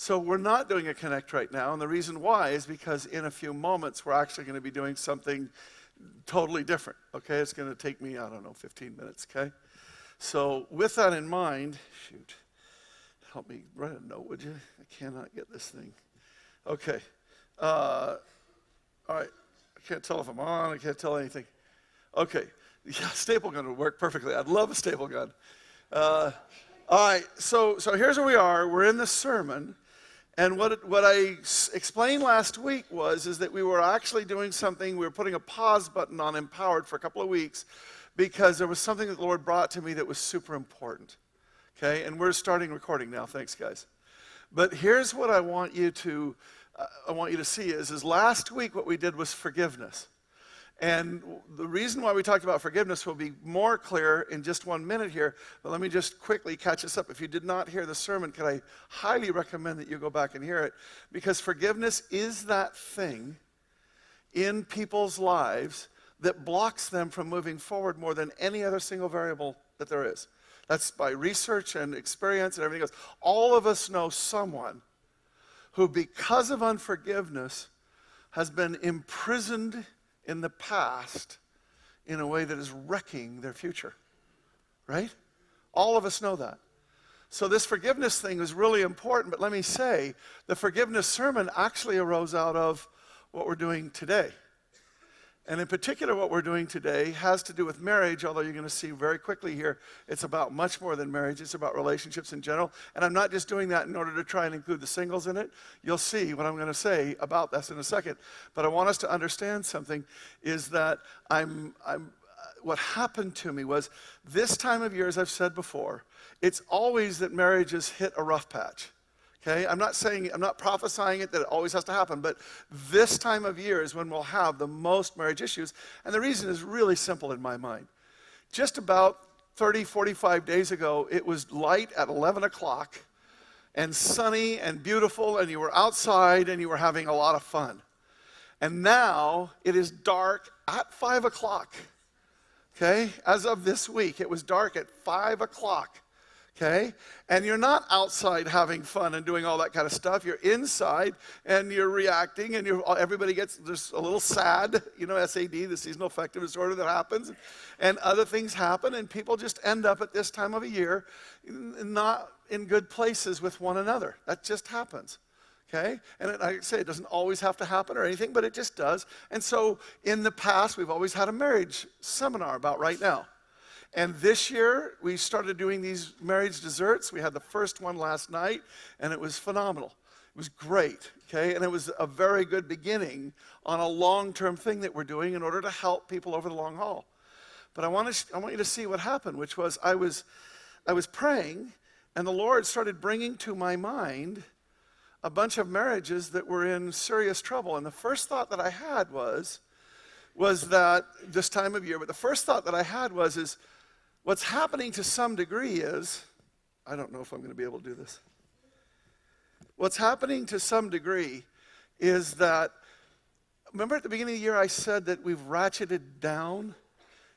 So we're not doing a connect right now, and the reason why is because in a few moments we're actually going to be doing something totally different, okay? It's going to take me, 15 minutes, okay? So with that in mind, help me write a note, would you? I cannot get this thing. Okay. All right. I can't tell if I'm on. I can't tell anything. Okay. Yeah, staple gun would work perfectly. I'd love a staple gun. All right. So here's where we are. We're in the sermon. And what I explained last week is that we were actually doing something. We were putting a pause button on Empowered for a couple of weeks because there was something that the Lord brought to me that was super important. Okay? And we're starting recording now. Thanks, guys. But here's what I want you to see is last week what we did was forgiveness. And the reason why we talked about forgiveness will be more clear in just 1 minute here, but let me just quickly catch us up. If you did not hear the sermon, could I highly recommend that you go back and hear it, because forgiveness is that thing in people's lives that blocks them from moving forward more than any other single variable that there is. That's by research and experience and everything else. All of us know someone who, because of unforgiveness, has been imprisoned in the past in a way that is wrecking their future, right? All of us know that. So this forgiveness thing is really important, but let me say, the forgiveness sermon actually arose out of what we're doing today. And in particular, what we're doing today has to do with marriage, although you're going to see very quickly here, it's about much more than marriage. It's about relationships in general. And I'm not just doing that in order to try and include the singles in it. You'll see what I'm going to say about this in a second. But I want us to understand something, is that what happened to me was this time of year, as I've said before, it's always that marriages hit a rough patch. Okay, I'm not prophesying it that it always has to happen, but this time of year is when we'll have the most marriage issues. And the reason is really simple in my mind. Just about 30, 45 days ago, it was light at 11 o'clock and sunny and beautiful, and you were outside and you were having a lot of fun. And now it is dark at 5 o'clock. Okay, as of this week, it was dark at 5 o'clock. Okay? And you're not outside having fun and doing all that kind of stuff. You're inside and you're reacting, and everybody gets just a little sad, SAD, the seasonal affective disorder that happens, and other things happen, and people just end up at this time of a year not in good places with one another. That just happens. Okay? And like I say, it doesn't always have to happen or anything, but it just does. And so in the past, we've always had a marriage seminar about right now. And this year, we started doing these marriage desserts. We had the first one last night, and it was phenomenal. It was great, okay? And it was a very good beginning on a long-term thing that we're doing in order to help people over the long haul. But I want you to see what happened, which was I was praying, and the Lord started bringing to my mind a bunch of marriages that were in serious trouble. And the first thought that I had was that this time of year, but the first thought that I had is, what's happening to some degree is, I don't know if I'm going to be able to do this. What's happening to some degree is that, remember at the beginning of the year I said that we've ratcheted down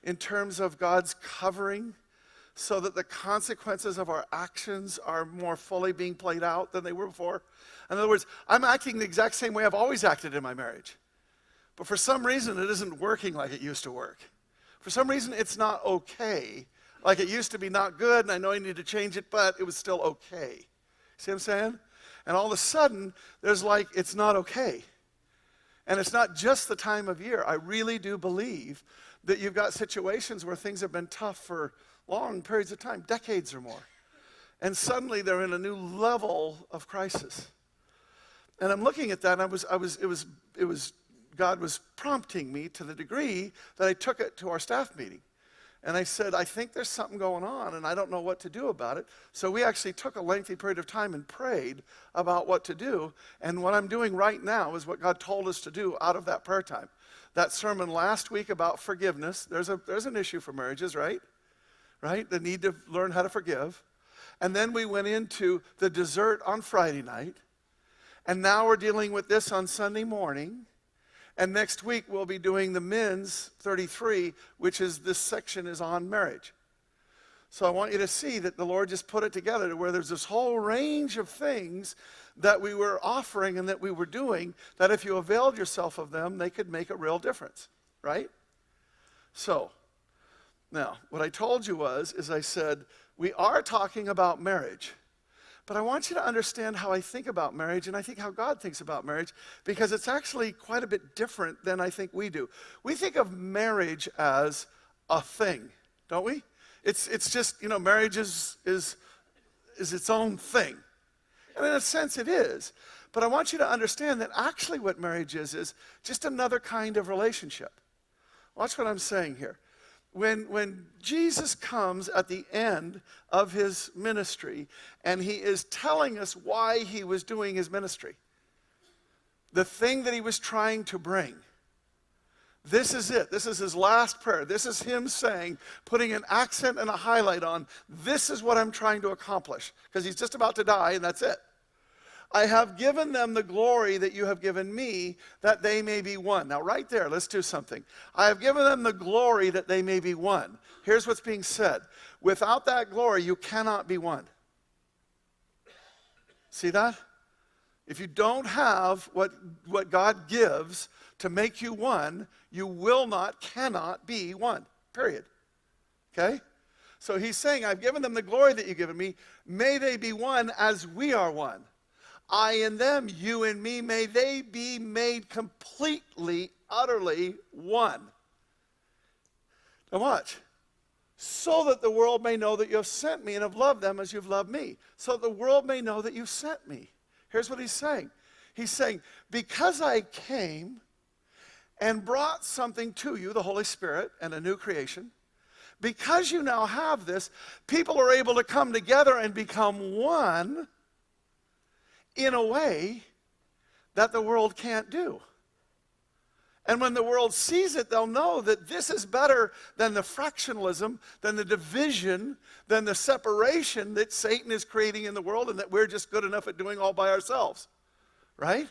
in terms of God's covering so that the consequences of our actions are more fully being played out than they were before? In other words, I'm acting the exact same way I've always acted in my marriage. But for some reason, it isn't working like it used to work. For some reason, it's not okay. Like it used to be not good, and I know I need to change it, but it was still okay. See what I'm saying? And all of a sudden, there's it's not okay. And it's not just the time of year. I really do believe that you've got situations where things have been tough for long periods of time, decades or more. And suddenly they're in a new level of crisis. And I'm looking at that, and God was prompting me to the degree that I took it to our staff meeting. And I said, I think there's something going on, and I don't know what to do about it. So we actually took a lengthy period of time and prayed about what to do. And what I'm doing right now is what God told us to do out of that prayer time. That sermon last week about forgiveness, there's an issue for marriages, right? Right? The need to learn how to forgive. And then we went into the dessert on Friday night. And now we're dealing with this on Sunday morning. And next week, we'll be doing the men's 33, which is this section is on marriage. So I want you to see that the Lord just put it together to where there's this whole range of things that we were offering and that we were doing, that if you availed yourself of them, they could make a real difference, right? So, now, what I told you is I said, we are talking about marriage, but I want you to understand how I think about marriage, and I think how God thinks about marriage, because it's actually quite a bit different than I think we do. We think of marriage as a thing, don't we? It's just, marriage is its own thing. And in a sense it is. But I want you to understand that actually what marriage is just another kind of relationship. Watch what I'm saying here. When Jesus comes at the end of his ministry and he is telling us why he was doing his ministry, the thing that he was trying to bring, this is it. This is his last prayer. This is him saying, putting an accent and a highlight on, this is what I'm trying to accomplish. Because he's just about to die, and that's it. I have given them the glory that you have given me, that they may be one. Now, right there, let's do something. I have given them the glory that they may be one. Here's what's being said. Without that glory, you cannot be one. See that? If you don't have what God gives to make you one, you cannot be one, period. Okay? So he's saying, I've given them the glory that you've given me. May they be one as we are one. I in them, you in me, may they be made completely, utterly one. Now watch. So that the world may know that you have sent me and have loved them as you've loved me. So that the world may know that you sent me. Here's what he's saying. He's saying, because I came and brought something to you, the Holy Spirit and a new creation, because you now have this, people are able to come together and become one in a way that the world can't do. And when the world sees it, they'll know that this is better than the fractionalism, than the division, than the separation that Satan is creating in the world, and that we're just good enough at doing all by ourselves. Right?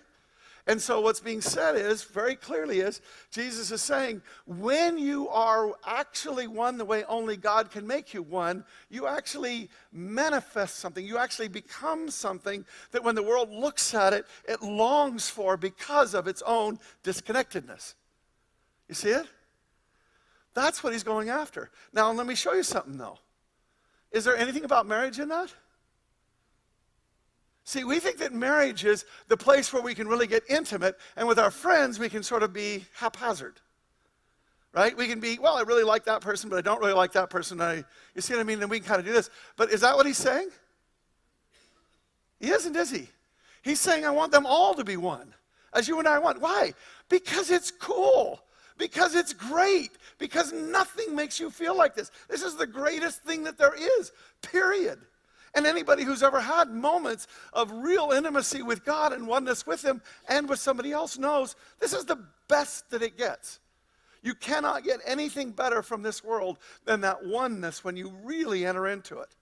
And so what's being said is, very clearly is, Jesus is saying, when you are actually one the way only God can make you one, you actually manifest something. You actually become something that when the world looks at it, it longs for because of its own disconnectedness. You see it? That's what he's going after. Now, let me show you something, though. Is there anything about marriage in that? See, we think that marriage is the place where we can really get intimate, and with our friends, we can sort of be haphazard, right? We can be, well, I really like that person, but I don't really like that person. You see what I mean? And we can kind of do this. But is that what he's saying? He isn't, is he? He's saying, I want them all to be one, as you and I want. Why? Because it's cool. Because it's great. Because nothing makes you feel like this. This is the greatest thing that there is, period. And anybody who's ever had moments of real intimacy with God and oneness with him and with somebody else knows this is the best that it gets. You cannot get anything better from this world than that oneness when you really enter into it.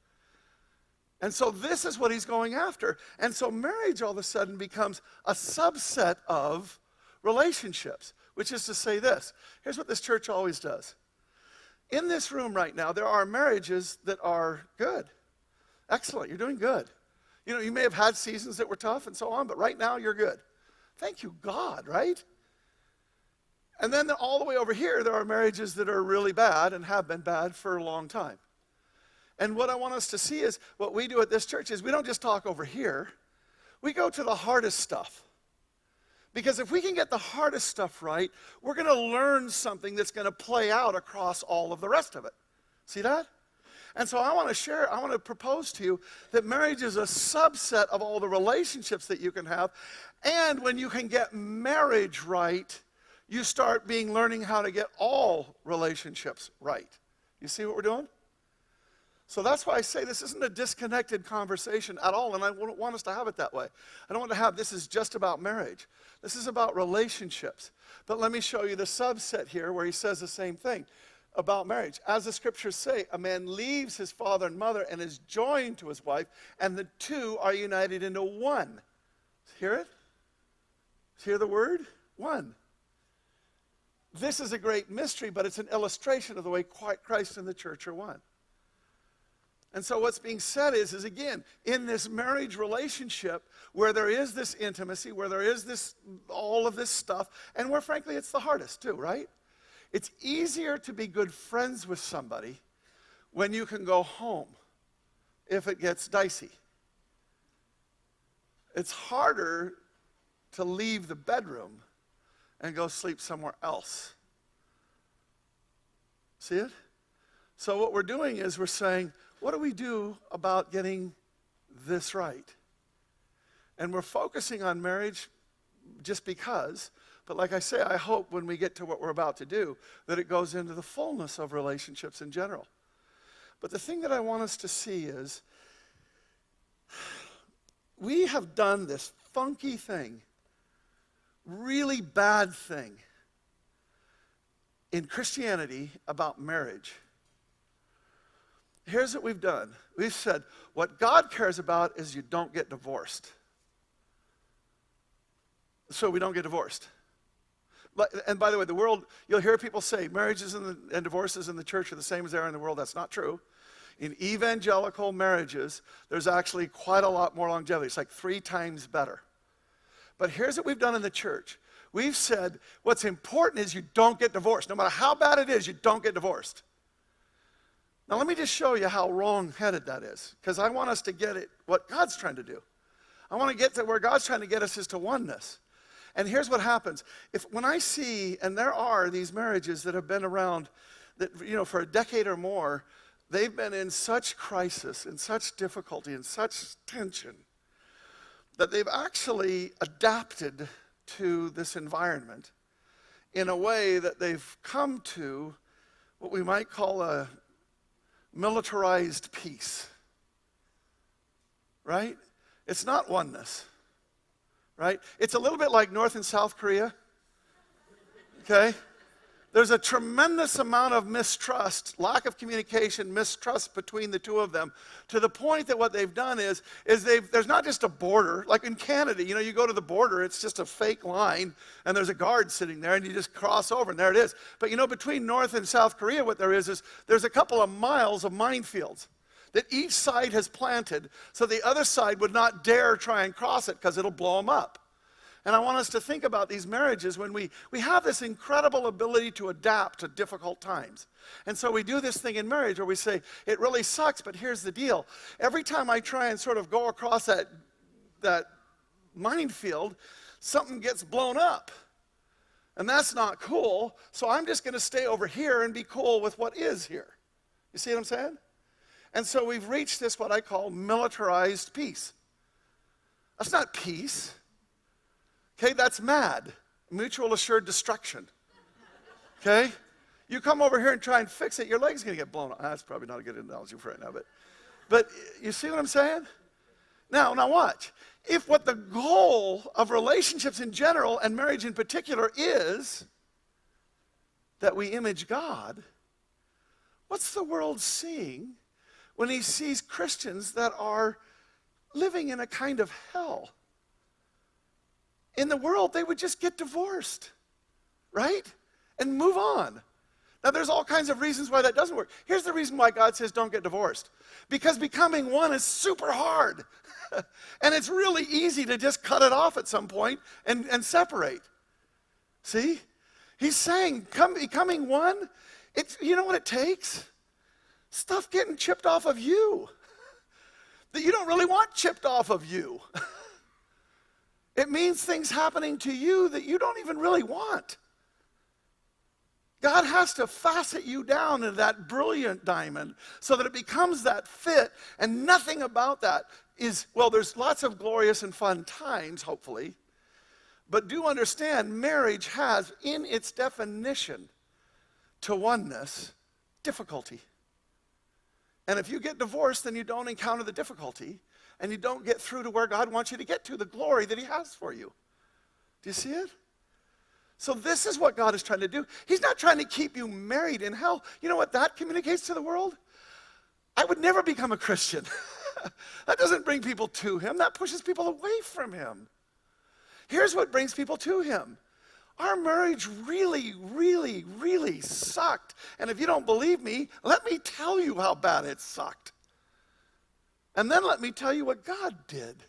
And so this is what he's going after. And so marriage all of a sudden becomes a subset of relationships, which is to say this. Here's what this church always does. In this room right now, there are marriages that are good. Excellent, you're doing good. You know, you may have had seasons that were tough and so on, but right now you're good. Thank you, God, right? And then all the way over here, there are marriages that are really bad and have been bad for a long time. And what I want us to see is, what we do at this church is we don't just talk over here. We go to the hardest stuff. Because if we can get the hardest stuff right, we're going to learn something that's going to play out across all of the rest of it. See that? And so I want to propose to you that marriage is a subset of all the relationships that you can have. And when you can get marriage right, you start learning how to get all relationships right. You see what we're doing? So that's why I say this isn't a disconnected conversation at all, and I wouldn't want us to have it that way. I don't want to have this is just about marriage. This is about relationships. But let me show you the subset here where he says the same thing about marriage. As the scriptures say, a man leaves his father and mother and is joined to his wife, and the two are united into one. Hear it? Hear the word? One. This is a great mystery, but it's an illustration of the way Christ and the church are one. And so what's being said is again, in this marriage relationship where there is this intimacy, where there is this, all of this stuff, and where frankly it's the hardest too, right? It's easier to be good friends with somebody when you can go home if it gets dicey. It's harder to leave the bedroom and go sleep somewhere else. See it? So what we're doing is we're saying, what do we do about getting this right? And we're focusing on marriage just because, but like I say, I hope when we get to what we're about to do, that it goes into the fullness of relationships in general. But the thing that I want us to see is, we have done this funky thing, really bad thing in Christianity about marriage. Here's what we've done. We've said, what God cares about is you don't get divorced. So we don't get divorced. And by the way, the world, you'll hear people say marriages and divorces in the church are the same as they are in the world. That's not true. In evangelical marriages, there's actually quite a lot more longevity. It's like 3 times better. But here's what we've done in the church. We've said what's important is you don't get divorced. No matter how bad it is, you don't get divorced. Now let me just show you how wrong-headed that is, because I want us to get it, what God's trying to do. I want to get to where God's trying to get us is to oneness. And here's what happens. When I see, and there are these marriages that have been around that, for a decade or more, they've been in such crisis, in such difficulty, in such tension, that they've actually adapted to this environment in a way that they've come to what we might call a militarized peace, right? It's not oneness, right? It's a little bit like North and South Korea, okay? There's a tremendous amount of mistrust, lack of communication, mistrust between the two of them, to the point that what they've done is there's not just a border, like in Canada, you go to the border, it's just a fake line, and there's a guard sitting there, and you just cross over, and there it is. But between North and South Korea, what there is there's a couple of miles of minefields that each side has planted, so the other side would not dare try and cross it, because it'll blow them up. And I want us to think about these marriages when we have this incredible ability to adapt to difficult times. And so we do this thing in marriage where we say, it really sucks, but here's the deal. Every time I try and sort of go across that minefield, something gets blown up. And that's not cool, so I'm just going to stay over here and be cool with what is here. You see what I'm saying? And so we've reached this, what I call militarized peace. That's not peace. Okay, that's MAD, mutual assured destruction. Okay? You come over here and try and fix it, your leg's going to get blown off. That's probably not a good analogy for right now, but you see what I'm saying? Now watch. If what the goal of relationships in general and marriage in particular is that we image God, what's the world seeing when he sees Christians that are living in a kind of hell? In the world, they would just get divorced, right? And move on. Now, there's all kinds of reasons why that doesn't work. Here's the reason why God says don't get divorced. Because becoming one is super hard. And it's really easy to just cut it off at some point and separate. See? He's saying becoming one, you know what it takes? Stuff getting chipped off of you that you don't really want chipped off of you. It means things happening to you that you don't even really want. God has to facet you down into that brilliant diamond so that it becomes that fit, and nothing about that is, well, there's lots of glorious and fun times, hopefully, but do understand marriage has in its definition to oneness difficulty. And if you get divorced, then you don't encounter the difficulty, and you don't get through to where God wants you to get to, the glory that he has for you. Do you see it? So this is what God is trying to do. He's not trying to keep you married in hell. You know what that communicates to the world? I would never become a Christian. That doesn't bring people to him. That pushes people away from him. Here's what brings people to him. Our marriage really, really, really sucked. And if you don't believe me, let me tell you how bad it sucked. And then let me tell you what God did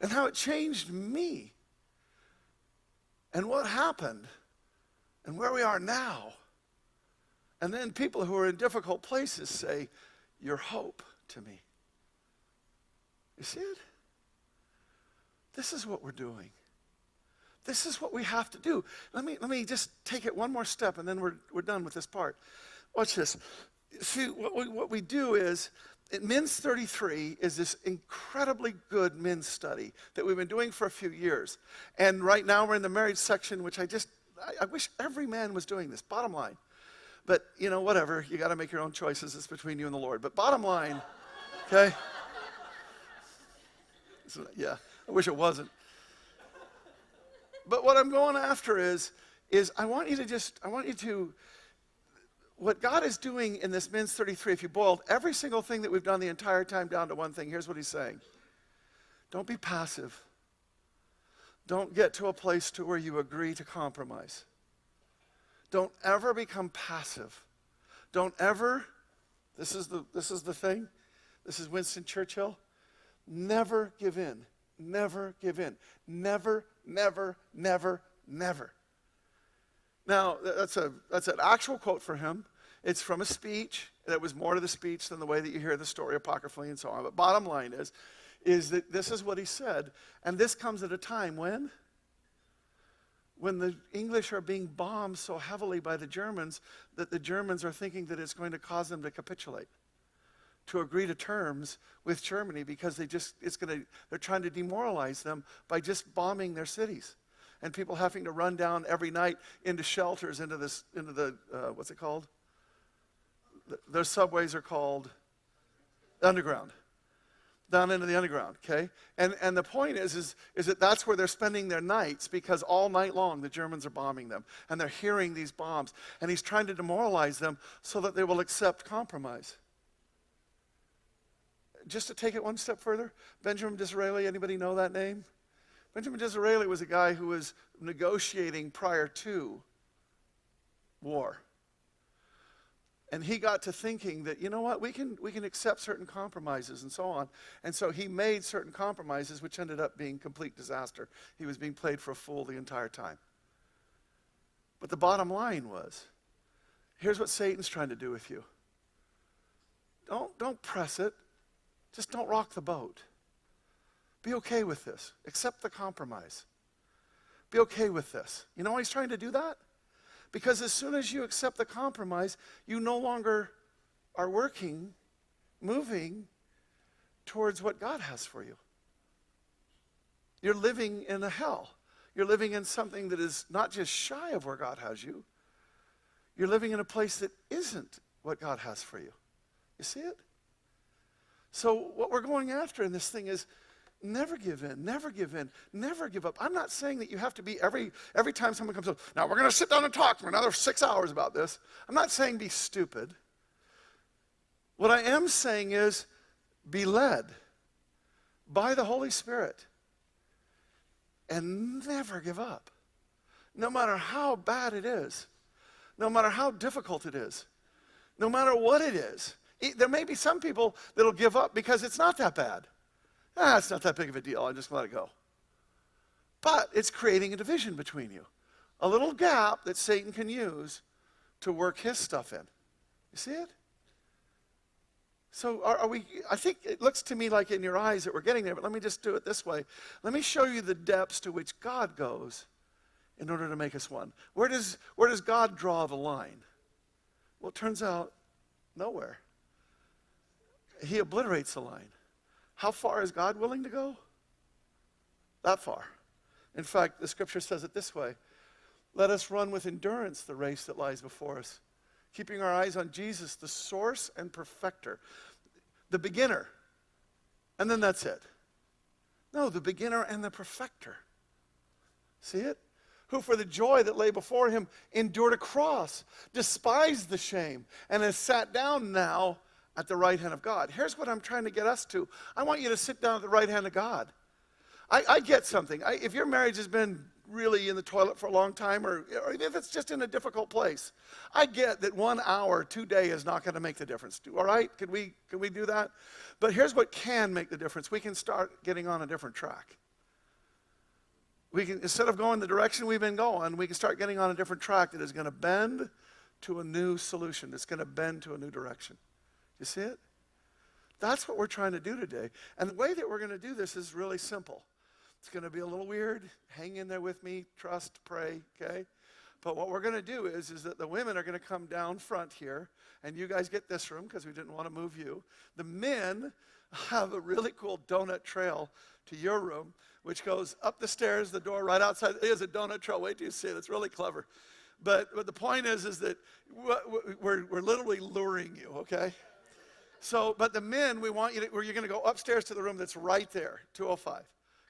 and how it changed me and what happened and where we are now. And then people who are in difficult places say, "You're hope to me." You see it? This is what we're doing. This is what we have to do. Let me just take it one more step, and then we're done with this part. Watch this. See, what we do is, Men's 33 is this incredibly good men's study that we've been doing for a few years. And right now we're in the marriage section, which I wish every man was doing this, bottom line. But, whatever, you got to make your own choices. It's between you and the Lord. But bottom line, okay? Yeah, I wish it wasn't. But what I'm going after is I want you to, what God is doing in this Men's 33, if you boiled every single thing that we've done the entire time down to one thing, here's what he's saying. Don't be passive. Don't get to a place to where you agree to compromise. Don't ever become passive. Don't ever, this is the thing, this is Winston Churchill, never give in. Never give in. Never, never, never, never. Now, that's an actual quote for him. It's from a speech. That was more to the speech than the way that you hear the story apocryphally and so on. But bottom line is that this is what he said. And this comes at a time when the English are being bombed so heavily by the Germans that the Germans are thinking that it's going to cause them to capitulate, to agree to terms with Germany, because they're trying to demoralize them by just bombing their cities, and people having to run down every night into shelters, into the what's it called? Their subways are called underground, down into the underground. Okay, and the point is that that's where they're spending their nights, because all night long the Germans are bombing them, and they're hearing these bombs, and he's trying to demoralize them so that they will accept compromise. Just to take it one step further, Benjamin Disraeli, anybody know that name? Benjamin Disraeli was a guy who was negotiating prior to war. And he got to thinking that, you know what, we can accept certain compromises and so on. And so he made certain compromises, which ended up being complete disaster. He was being played for a fool the entire time. But the bottom line was, here's what Satan's trying to do with you. Don't press it. Just don't rock the boat. Be okay with this. Accept the compromise. Be okay with this. You know why he's trying to do that? Because as soon as you accept the compromise, you no longer are moving towards what God has for you. You're living in a hell. You're living in something that is not just shy of where God has you. You're living in a place that isn't what God has for you. You see it? So what we're going after in this thing is never give in, never give in, never give up. I'm not saying that you have to be every time someone comes up, now we're going to sit down and talk for another 6 hours about this. I'm not saying be stupid. What I am saying is be led by the Holy Spirit and never give up. No matter how bad it is, no matter how difficult it is, no matter what it is. There may be some people that'll give up because it's not that bad. It's not that big of a deal. I'll just let it go. But it's creating a division between you. A little gap that Satan can use to work his stuff in. You see it? So are we, I think it looks to me like in your eyes that we're getting there, but let me just do it this way. Let me show you the depths to which God goes in order to make us one. Where does God draw the line? Well, it turns out nowhere. He obliterates the line. How far is God willing to go? That far. In fact, the scripture says it this way. Let us run with endurance the race that lies before us, keeping our eyes on Jesus, the source and perfecter, the beginner, and then that's it. No, the beginner and the perfecter. See it? Who for the joy that lay before him endured a cross, despised the shame, and has sat down now at the right hand of God. Here's what I'm trying to get us to. I want you to sit down at the right hand of God. I get something. If your marriage has been really in the toilet for a long time, or if it's just in a difficult place, I get that 1 hour, 2 days is not going to make the difference. All right? Can we do that? But here's what can make the difference. We can start getting on a different track. We can, instead of going the direction we've been going, we can start getting on a different track that is going to bend to a new solution. It's going to bend to a new direction. You see it? That's what we're trying to do today. And the way that we're going to do this is really simple. It's going to be a little weird. Hang in there with me. Trust, pray, okay? But what we're going to do is that the women are going to come down front here, and you guys get this room because we didn't want to move you. The men have a really cool donut trail to your room, which goes up the stairs, the door right outside. It is a donut trail. Wait till you see it. It's really clever. But the point is that we're literally luring you, okay? So, but the men, we want you to, you're going to go upstairs to the room that's right there, 205,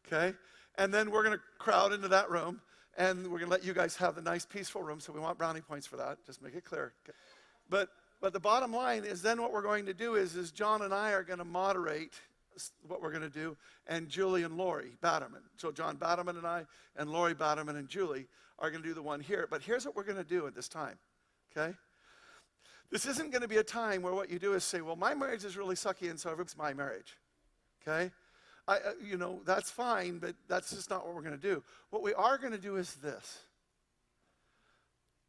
okay? And then we're going to crowd into that room, and we're going to let you guys have the nice, peaceful room, so we want brownie points for that. Just make it clear. Okay? But the bottom line is then what we're going to do is John and I are going to moderate what we're going to do, and Julie and Lori Batterman. So John Batterman and I, and Lori Batterman and Julie are going to do the one here. But here's what we're going to do at this time, okay? This isn't going to be a time where what you do is say, well, my marriage is really sucky, and so it's my marriage, okay? That's fine, but that's just not what we're going to do. What we are going to do is this.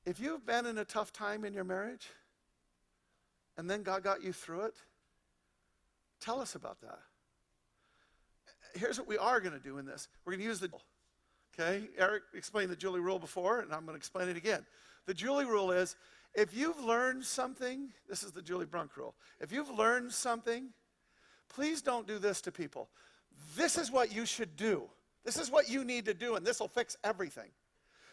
If you've been in a tough time in your marriage, and then God got you through it, tell us about that. Here's what we are going to do in this. We're going to use the, okay? Eric explained the Julie rule before, and I'm going to explain it again. The Julie rule is, if you've learned something, this is the Julie Brunk rule. If you've learned something, please don't do this to people. This is what you should do. This is what you need to do, and this will fix everything.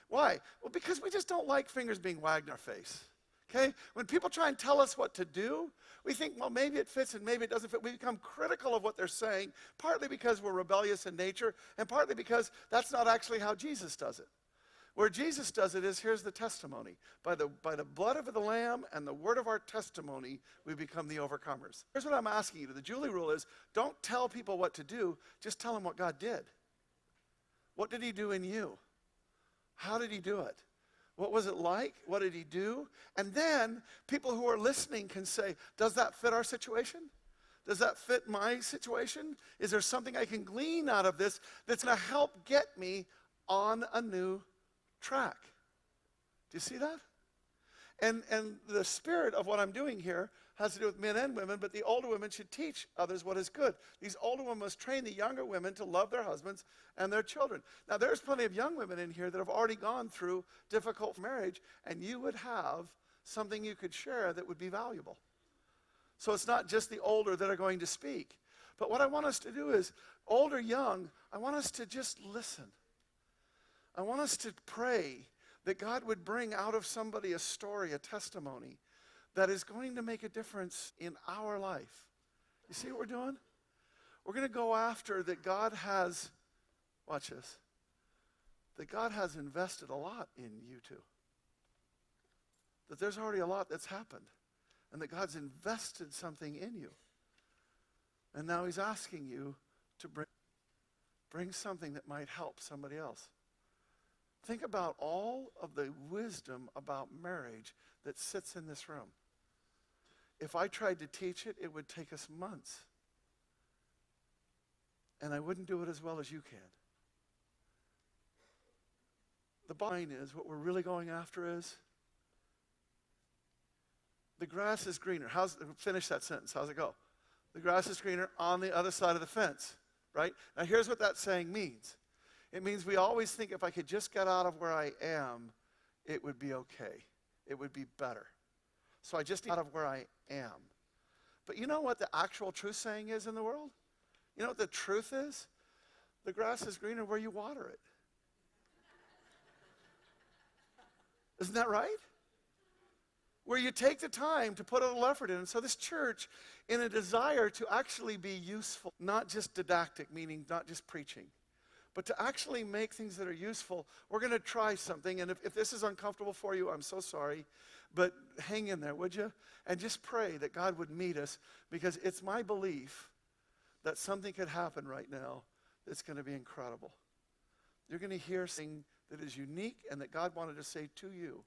Why? Well, because we just don't like fingers being wagged in our face. Okay? When people try and tell us what to do, we think, well, maybe it fits and maybe it doesn't fit. We become critical of what they're saying, partly because we're rebellious in nature, and partly because that's not actually how Jesus does it. Where Jesus does it is, here's the testimony. By the blood of the Lamb and the word of our testimony, we become the overcomers. Here's what I'm asking you. The Julie rule is, don't tell people what to do, just tell them what God did. What did he do in you? How did he do it? What was it like? What did he do? And then people who are listening can say, does that fit our situation? Does that fit my situation? Is there something I can glean out of this that's going to help get me on a new track? Do you see that? And the spirit of what I'm doing here has to do with men and women, but the older women should teach others what is good. These older women must train the younger women to love their husbands and their children. Now, there's plenty of young women in here that have already gone through difficult marriage, and you would have something you could share that would be valuable. So it's not just the older that are going to speak. But what I want us to do is, older, young, I want us to just listen. I want us to pray that God would bring out of somebody a story, a testimony, that is going to make a difference in our life. You see what we're doing? We're going to go after that God has, watch this, that God has invested a lot in you two. That there's already a lot that's happened. And that God's invested something in you. And now he's asking you to bring something that might help somebody else. Think about all of the wisdom about marriage that sits in this room. If I tried to teach it, it would take us months. And I wouldn't do it as well as you can. The bottom line is, what we're really going after is, the grass is greener. Finish that sentence. How's it go? The grass is greener on the other side of the fence, right? Now here's what that saying means. It means we always think if I could just get out of where I am, it would be okay. It would be better. So I just need out of where I am. But you know what the actual truth saying is in the world? You know what the truth is? The grass is greener where you water it. Isn't that right? Where you take the time to put a little effort in. And so this church, in a desire to actually be useful, not just didactic, meaning not just preaching, but to actually make things that are useful, we're going to try something. And if this is uncomfortable for you, I'm so sorry. But hang in there, would you? And just pray that God would meet us, because it's my belief that something could happen right now that's going to be incredible. You're going to hear something that is unique and that God wanted to say to you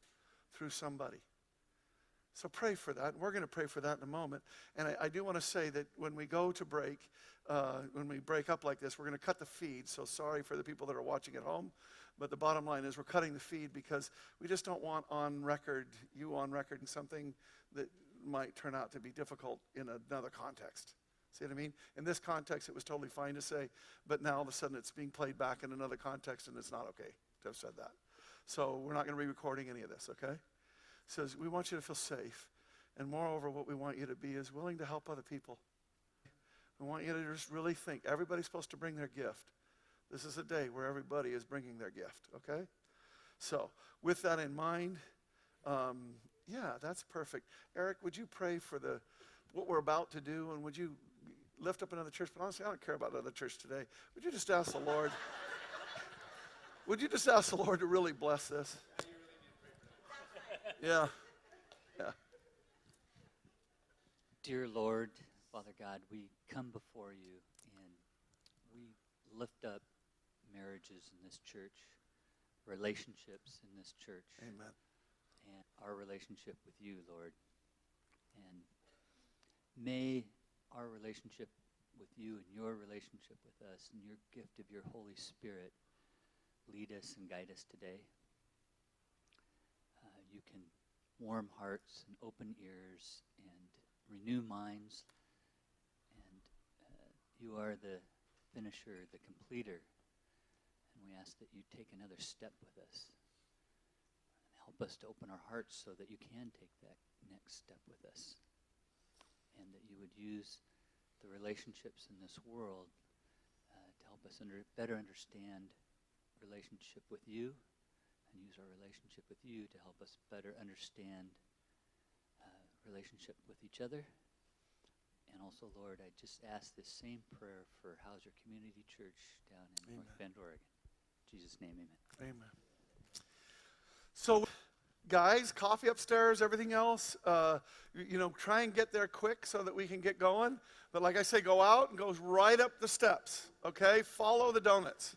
through somebody. So pray for that. We're going to pray for that in a moment. And I do want to say that when we go to break, when we break up like this, we're going to cut the feed. So sorry for the people that are watching at home. But the bottom line is we're cutting the feed because we just don't want you on record in something that might turn out to be difficult in another context. See what I mean? In this context, it was totally fine to say, but now all of a sudden it's being played back in another context and it's not okay to have said that. So we're not going to be recording any of this, okay? Says, we want you to feel safe. And moreover, what we want you to be is willing to help other people. We want you to just really think. Everybody's supposed to bring their gift. This is a day where everybody is bringing their gift, okay? So with that in mind, yeah, that's perfect. Eric, would you pray for what we're about to do, and would you lift up another church? But honestly, I don't care about another church today. Would you just ask the Lord? Would you just ask the Lord to really bless this? Yeah. Yeah. Dear Lord, Father God, we come before you and we lift up marriages in this church, relationships in this church. Amen. And our relationship with you, Lord. And may our relationship with you and your relationship with us and your gift of your Holy Spirit lead us and guide us today. You can warm hearts and open ears and renew minds. And you are the finisher, the completer. And we ask that you take another step with us. And help us to open our hearts so that you can take that next step with us. And that you would use the relationships in this world to help us better understand relationship with you, and use our relationship with you to help us better understand relationship with each other. And also, Lord, I just ask this same prayer for Hauser Community Church down in Amen. North Bend, Oregon. In Jesus' name, amen. Amen. So, guys, coffee upstairs, everything else, try and get there quick so that we can get going. But like I say, go out and go right up the steps, okay? Follow the donuts.